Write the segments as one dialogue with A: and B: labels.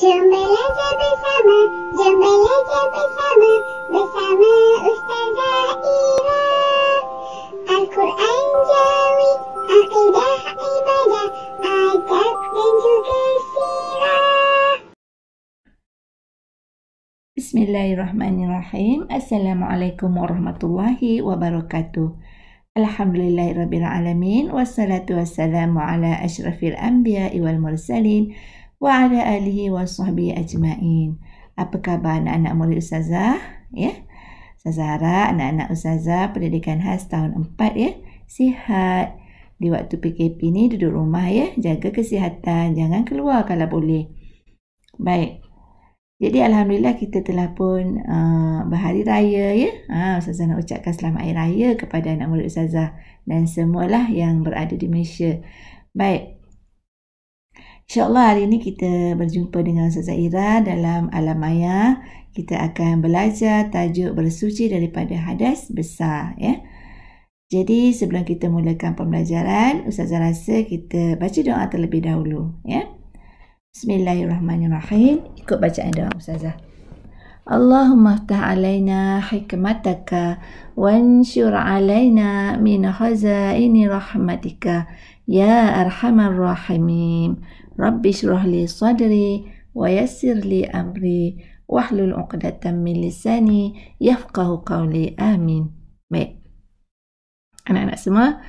A: Jom belajar bersama, jom belajar bersama, bersama Ustazah Ira. Al-Quran Jawi, Aqidah Ibadah, Adab dan juga Sirah.
B: Bismillahirrahmanirrahim. Assalamualaikum warahmatullahi wabarakatuh. Alhamdulillahirrabbilalamin. Wassalatu wassalamu ala asyrafil anbiya'i wal mursalin wa ala alihi wa sahbihi ajma'in. Apa khabar anak-anak murid Ustazah? Ya, Ustazah harap anak-anak Ustazah pendidikan khas tahun 4 ya, sihat. Di waktu PKP ni duduk rumah ya, jaga kesihatan, jangan keluar kalau boleh. Baik. Jadi Alhamdulillah kita telah pun berhari raya ya. Ustazah nak ucapkan selamat hari raya kepada anak murid Ustazah dan semualah yang berada di Malaysia. Baik. InsyaAllah hari ini kita berjumpa dengan Ustazah Ira dalam Alam Maya. Kita akan belajar tajuk bersuci daripada hadas besar ya. Jadi sebelum kita mulakan pembelajaran, Ustazah rasa kita baca doa terlebih dahulu ya. Bismillahirrahmanirrahim. Ikut bacaan doa Ustazah. Allahumma ftah alaina hikmataka wanshur alaina min khazaini rahmatika ya arhamar rahimin. Rabbi shrah li sadri wa yassir li amri wahlul 'uqdatam min lisani yafqahu qawli. Amin. Baik. Anak-anak semua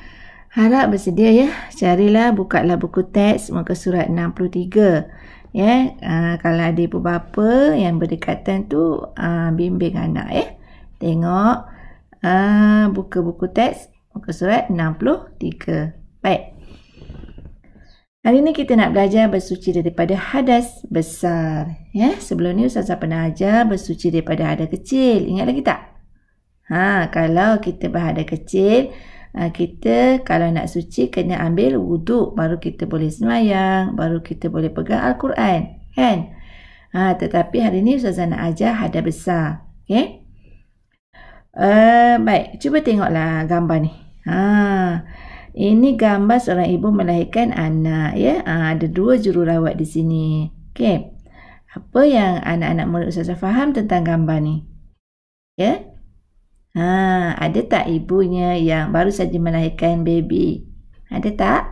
B: harap bersedia ya. Carilah, bukalah buku teks muka surat 63. Ya, kalau ada ibu bapa yang berdekatan tu bimbing anak ya. Tengok buka buku teks muka surat 63. Baik. Hari ini kita nak belajar bersuci daripada hadas besar. Ya, sebelum ni Ustazah pernah ajar bersuci daripada hadas kecil. Ingat lagi tak? Kalau kita berhadas kecil, kita kalau nak suci kena ambil wuduk, baru kita boleh sembahyang, baru kita boleh pegang Al-Quran, kan? Tetapi hari ni Ustazah nak ajar hadas besar. Okay? Baik, cuba tengoklah gambar ni. Ini gambar seorang ibu melahirkan anak ya. Ada 2 jururawat di sini. Okay. Apa yang anak-anak murid Ustazah faham tentang gambar ni? Ya? Ada tak ibunya yang baru saja melahirkan baby? Ada tak?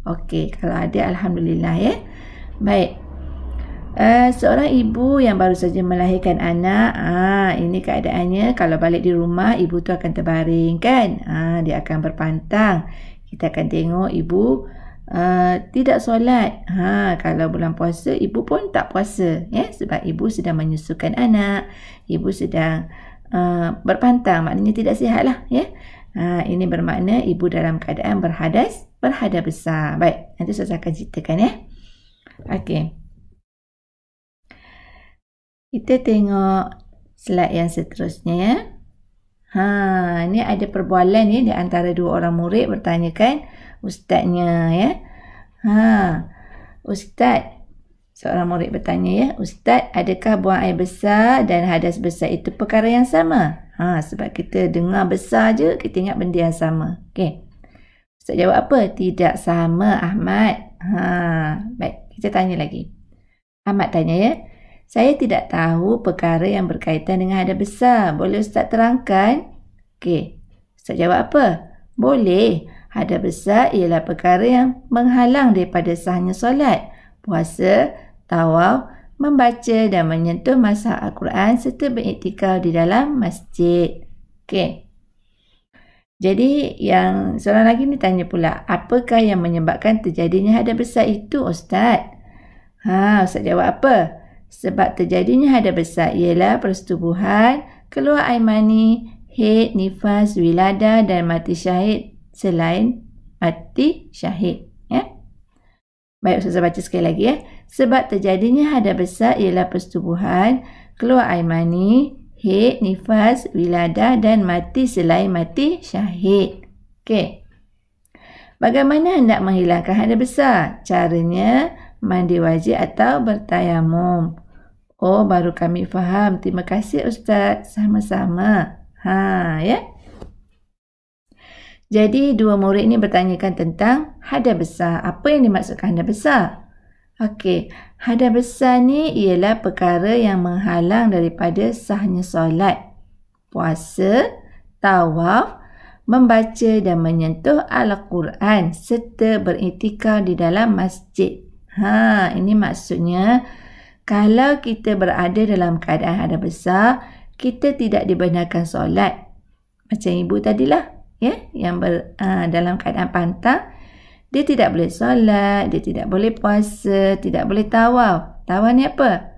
B: Okey, kalau ada alhamdulillah ya. Baik. Seorang ibu yang baru saja melahirkan anak, ini keadaannya kalau balik di rumah ibu tu akan terbaring kan? Dia akan berpantang. Kita akan tengok ibu tidak solat. Kalau bulan puasa ibu pun tak puasa ya, sebab ibu sedang menyusukan anak. Ibu sedang berpantang, maknanya tidak sihat lah ya. Ini bermakna ibu dalam keadaan berhadas besar. Baik, nanti saya akan ceritakan ya. Okey. Kita tengok slide yang seterusnya ya. Ini ada perbualan ya di antara 2 orang murid bertanyakan ustaznya ya. Ustaz, seorang murid bertanya ya, Ustaz, adakah buang air besar dan hadas besar itu perkara yang sama? Sebab kita dengar besar je, kita ingat benda yang sama. Okey. Ustaz jawab apa? Tidak sama, Ahmad. Baik, kita tanya lagi. Ahmad tanya ya, saya tidak tahu perkara yang berkaitan dengan hadas besar. Boleh Ustaz terangkan? Okey. Ustaz jawab apa? Boleh. Hadas besar ialah perkara yang menghalang daripada sahnya solat, puasa, tawaf, membaca dan menyentuh mashaf Al-Quran serta beriktikaf di dalam masjid. Okey. Jadi yang seorang lagi ni tanya pula, apakah yang menyebabkan terjadinya hadas besar itu Ustaz? Ustaz jawab apa? Sebab terjadinya hadas besar ialah persetubuhan, keluar air mani, haid, nifas, wiladah dan mati syahid selain mati syahid. Ya? Baik, Ustazah baca sekali lagi ya. Sebab terjadinya hadas besar ialah persetubuhan, keluar air mani, haid, nifas, wiladah dan mati selain mati syahid. Okey. Bagaimana hendak menghilangkan hadas besar? Caranya mandi wajib atau bertayamum. Oh, baru kami faham. Terima kasih Ustaz. Sama-sama. Ya. Jadi 2 murid ini bertanyakan tentang hadas besar. Apa yang dimaksudkan hadas besar? Okey, hadas besar ni ialah perkara yang menghalang daripada sahnya solat, puasa, tawaf, membaca dan menyentuh Al-Quran serta beriktikaf di dalam masjid. Ini maksudnya kalau kita berada dalam keadaan hadas besar, kita tidak dibenarkan solat. Macam ibu tadilah, yang dalam keadaan pantang, dia tidak boleh solat, dia tidak boleh puasa, tidak boleh tawaf. Tawaf ni apa?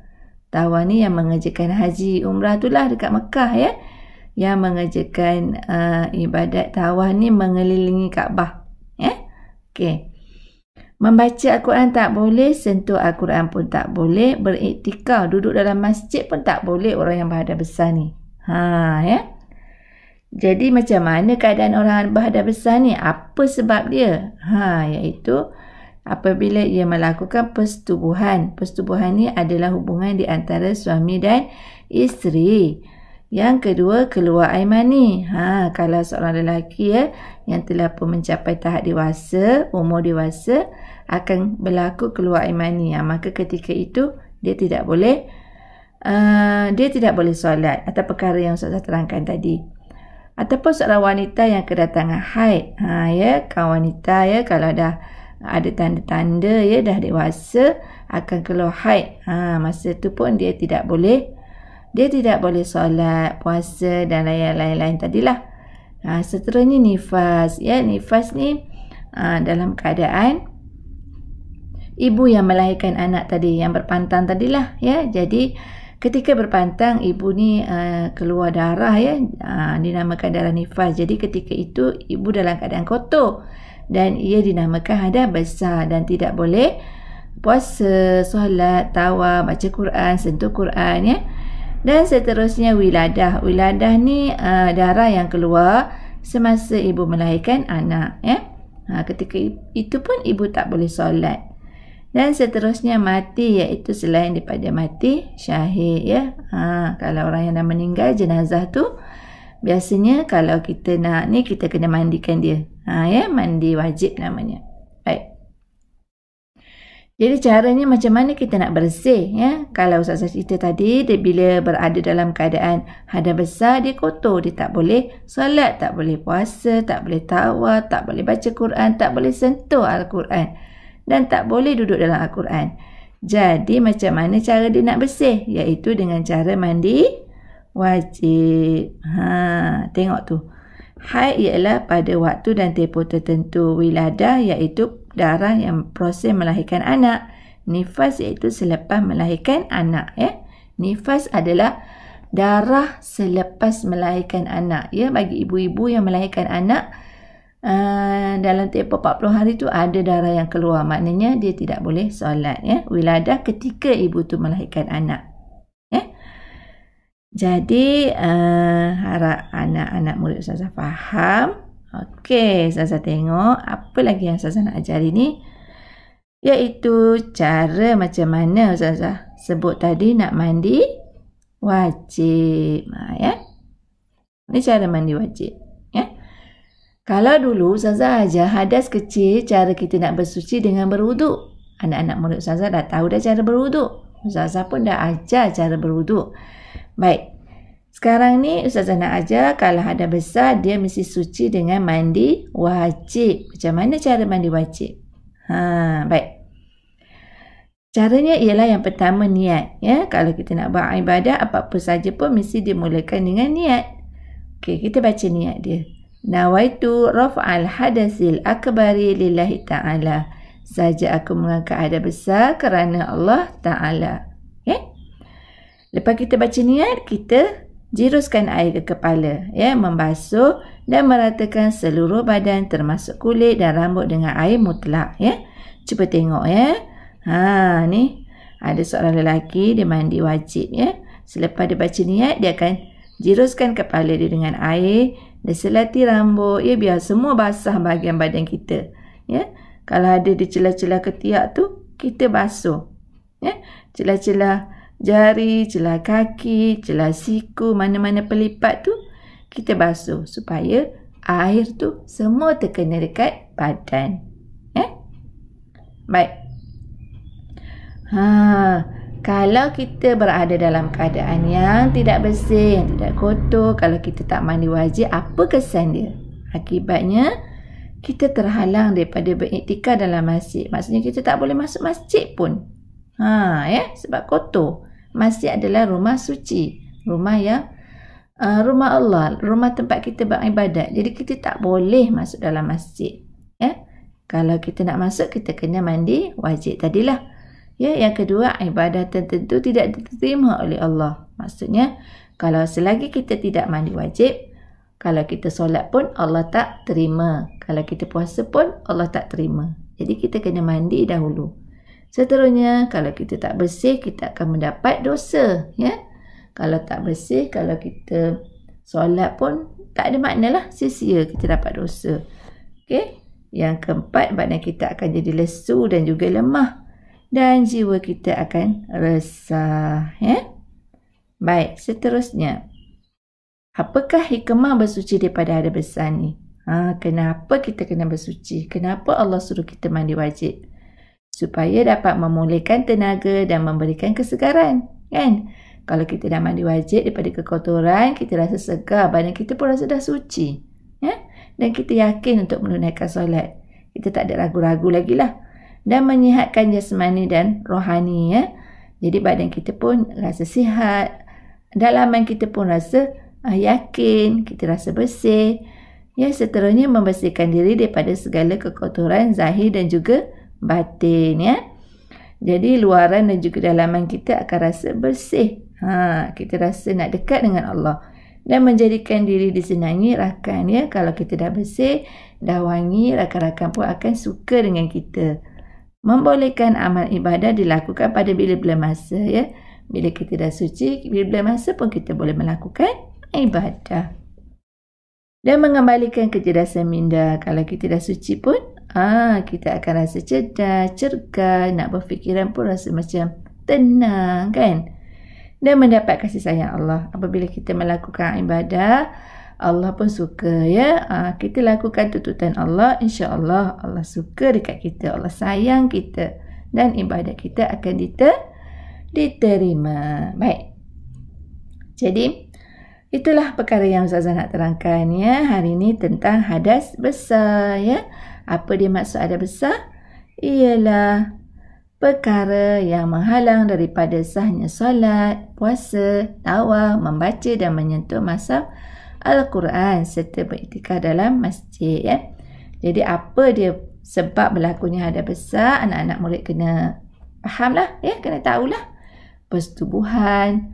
B: Tawaf ni yang mengerjakan haji, umrah itulah dekat Mekah, yang mengerjakan ibadat tawaf ni mengelilingi Kaabah. Okey. Membaca Al-Quran tak boleh, sentuh Al-Quran pun tak boleh, beriktikaf, duduk dalam masjid pun tak boleh orang yang berhadas besar ni. Jadi macam mana keadaan orang berhadas besar ni? Apa sebab dia? Iaitu apabila ia melakukan persetubuhan. Persetubuhan ni adalah hubungan di antara suami dan isteri. Yang kedua, keluar air mani. Kalau seorang lelaki yang telah pun mencapai tahap dewasa, umur dewasa, akan berlaku keluar air mani. Maka ketika itu dia tidak boleh solat atau perkara yang Ustazah terangkan tadi. Ataupun seorang wanita yang kedatangan haid. Kawan wanita kalau dah ada tanda-tanda dah dewasa akan keluar haid. Masa tu pun dia tidak boleh solat, puasa dan lain-lain tadilah. Seterusnya nifas. Nifas ni dalam keadaan ibu yang melahirkan anak tadi, yang berpantang tadilah. Jadi ketika berpantang, ibu ni keluar darah, dinamakan darah nifas. Jadi ketika itu ibu dalam keadaan kotor dan ia dinamakan hadas besar dan tidak boleh puasa, solat, tawaf, baca Quran, sentuh Quran. Dan seterusnya wiladah. Wiladah ni darah yang keluar semasa ibu melahirkan anak. Ketika itu pun ibu tak boleh solat. Dan seterusnya mati, iaitu selain daripada mati, syahid. Kalau orang yang dah meninggal, jenazah tu biasanya kalau kita nak ni, kita kena mandikan dia. Mandi wajib namanya. Baik. Jadi caranya macam mana kita nak bersih? Kalau Ustazah cerita tadi, dia bila berada dalam keadaan hadas besar, dia kotor. Dia tak boleh solat, tak boleh puasa, tak boleh tawaf, tak boleh baca Quran, tak boleh sentuh Al-Quran. Dan tak boleh duduk dalam Al-Quran. Jadi macam mana cara dia nak bersih? Iaitu dengan cara mandi wajib. Tengok tu. Haid ialah pada waktu dan tempoh tertentu. Wiladah iaitu darah yang proses melahirkan anak. Nifas iaitu selepas melahirkan anak. Nifas adalah darah selepas melahirkan anak. Bagi ibu-ibu yang melahirkan anak, dalam tempoh 40 hari tu ada darah yang keluar. Maknanya dia tidak boleh solat. Wiladah ketika ibu tu melahirkan anak. Jadi harap anak-anak murid Ustazah faham. Okey, Ustazah tengok apa lagi yang Ustazah nak ajari ni, iaitu cara macam mana Ustazah sebut tadi nak mandi wajib. Ini cara mandi wajib. Kalau dulu Ustazah ajar hadas kecil, cara kita nak bersuci dengan berwuduk. Anak-anak murid Ustazah dah tahu dah cara berwuduk. Ustazah pun dah ajar cara berwuduk. Baik. Sekarang ni Ustazah nak ajar kalau hadas besar, dia mesti suci dengan mandi wajib. Macam mana cara mandi wajib? Baik. Caranya ialah yang pertama niat. Kalau kita nak buat ibadah apa-apa saja pun mesti dimulakan dengan niat. Okey, kita baca niat dia. Nawaitu raf'al hadasil akbari lillahi ta'ala. Saja aku mengangkat hadas besar kerana Allah Ta'ala. Lepas kita baca niat, kita jiruskan air ke kepala. Membasuh dan meratakan seluruh badan termasuk kulit dan rambut dengan air mutlak. Cuba tengok. Ni ada seorang lelaki, dia mandi wajib. Selepas dia baca niat, dia akan jiruskan kepala dia dengan air. Dia selati rambut, biar semua basah bahagian badan kita. Kalau ada di celah-celah ketiak tu, kita basuh. Celah-celah jari, celah kaki, celah siku, mana-mana pelipat tu, kita basuh supaya air tu semua terkena dekat badan. Baik. Kalau kita berada dalam keadaan yang tidak bersih, yang tidak kotor, kalau kita tak mandi wajib, apa kesan dia? Akibatnya, kita terhalang daripada beriktikaf dalam masjid. Maksudnya kita tak boleh masuk masjid pun. Sebab kotor. Masjid adalah rumah suci. Rumah Allah, rumah tempat kita beribadat. Jadi kita tak boleh masuk dalam masjid. Kalau kita nak masuk, kita kena mandi wajib tadilah. Yang kedua, ibadah tertentu tidak diterima oleh Allah. Maksudnya, kalau selagi kita tidak mandi wajib, kalau kita solat pun Allah tak terima. Kalau kita puasa pun Allah tak terima. Jadi kita kena mandi dahulu. Seterusnya, kalau kita tak bersih, kita akan mendapat dosa. Kalau tak bersih, kalau kita solat pun tak ada maknalah, sia-sia kita dapat dosa. Yang keempat, badan kita akan jadi lesu dan juga lemah. Dan jiwa kita akan resah. Baik, seterusnya. Apakah hikmah bersuci daripada hadas besar ni? Kenapa kita kena bersuci? Kenapa Allah suruh kita mandi wajib? Supaya dapat memulihkan tenaga dan memberikan kesegaran. Kalau kita dah mandi wajib daripada kekotoran, kita rasa segar. Badan kita pun rasa dah suci. Dan kita yakin untuk menunaikan solat. Kita tak ada ragu-ragu lagi lah. Dan menyihatkan jasmani dan rohani. Jadi badan kita pun rasa sihat. Dalaman kita pun rasa yakin. Kita rasa bersih. Seterusnya membersihkan diri daripada segala kekotoran zahir dan juga batin. Jadi luaran dan juga dalaman kita akan rasa bersih. Kita rasa nak dekat dengan Allah. Dan menjadikan diri disenangi rakan. Kalau kita dah bersih, dah wangi, rakan-rakan pun akan suka dengan kita. Membolehkan amal ibadah dilakukan pada bila-bila masa. Bila kita dah suci, bila-bila masa pun kita boleh melakukan ibadah. Dan mengembalikan kecerdasan minda. Kalau kita dah suci pun, kita akan rasa cerdas, cergas, nak berfikiran pun rasa macam tenang, Dan mendapat kasih sayang Allah. Apabila kita melakukan ibadah, Allah pun suka. Kita lakukan tuntutan Allah, insya-Allah Allah suka dekat kita, Allah sayang kita, dan ibadat kita akan diterima. Baik. Jadi itulah perkara yang Ustazah nak terangkan hari ini tentang hadas besar. Apa dia maksud hadas besar? Ialah perkara yang menghalang daripada sahnya solat, puasa, tawaf, membaca dan menyentuh mashaf Al-Quran serta beriktikaf dalam masjid. Jadi apa dia sebab berlakunya hadas besar? Anak-anak murid kena fahamlah, kena tahulah. Persetubuhan,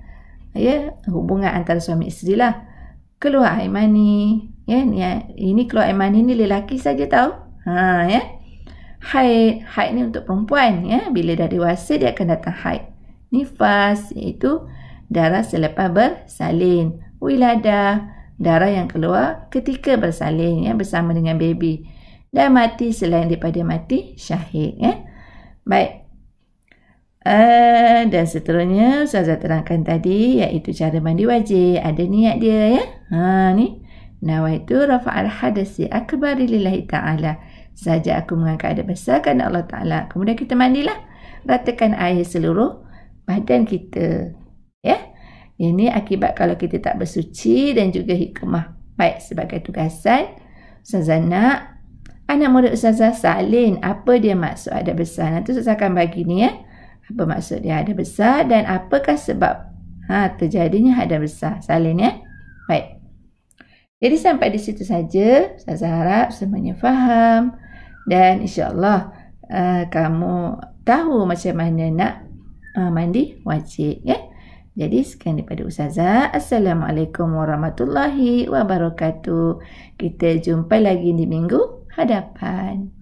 B: hubungan antara suami isteri lah. Keluar air mani, ini keluar air mani ni lelaki saja tahu. Haid ni untuk perempuan. Bila dah dewasa dia akan datang haid. Nifas iaitu darah selepas bersalin. Wiladah, darah yang keluar ketika bersalin bersama dengan baby. Dan mati selain daripada mati syahid. Baik. Dan seterusnya Ustazah terangkan tadi iaitu cara mandi wajib. Ada niat dia ni. Nawaitu rafa'al hadasi akbari lillahi ta'ala. Saja aku mengangkat hadas besar kerana Allah Ta'ala. Kemudian kita mandilah. Ratakan air seluruh badan kita. Ini akibat kalau kita tak bersuci dan juga hikmah. Baik, sebagai tugasan, Ustazah nak anak murid Ustazah salin apa dia maksud hadas besar. Nanti Ustazah akan bagi ni apa maksud dia hadas besar dan apakah sebab terjadinya hadas besar. Salin Baik. Jadi sampai di situ saja. Ustazah harap semuanya faham. Dan insya-Allah kamu tahu macam mana nak mandi wajib. Jadi sekian daripada Ustazah. Assalamualaikum warahmatullahi wabarakatuh. Kita jumpa lagi di minggu hadapan.